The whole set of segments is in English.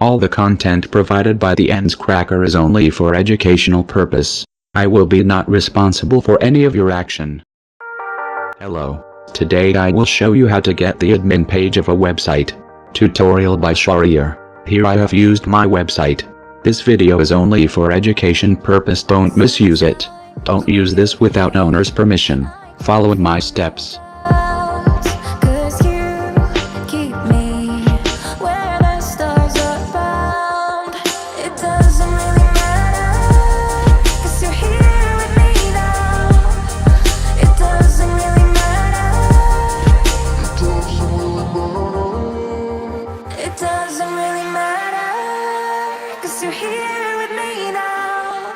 All the content provided by the NSCRACKER is only for educational purpose. I will be not responsible for any of your action. Hello. Today I will show you how to get the admin page of a website. Tutorial by Sharier. Here I have used my website. This video is only for education purpose. Don't misuse it. Don't use this without owner's permission. Follow my steps. You're here with me now.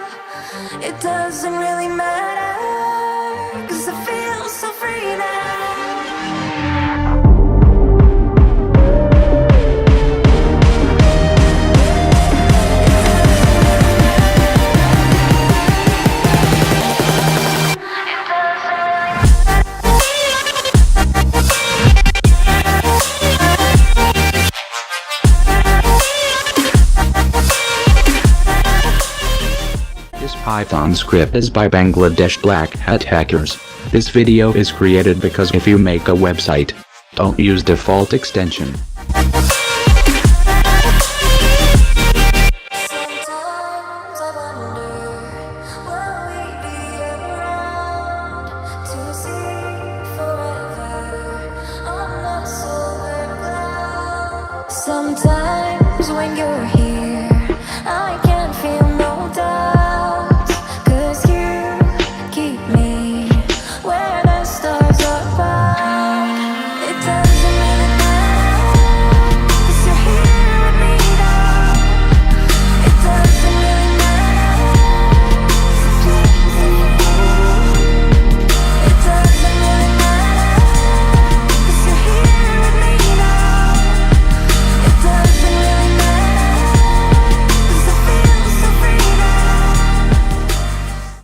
It doesn't really matter, 'cause I feel so free now. This Python script is by Bangladesh Black Hat Hackers. This video is created because if you make a website, don't use default extension. Sometimes when you're here, I can't feel no doubt, 'cause you keep me where the stars are found. It doesn't really matter, 'cause you're here with me now. It doesn't really matter. It doesn't really matter, 'cause you're here with me now. It doesn't really matter, 'cause I feel so free now.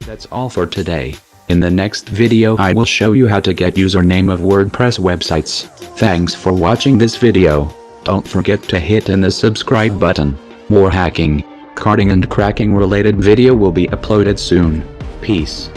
That's all for today. In the next video I will show you how to get username of WordPress websites. Thanks for watching this video. Don't forget to hit in the subscribe button. More hacking, carding and cracking related video will be uploaded soon. Peace.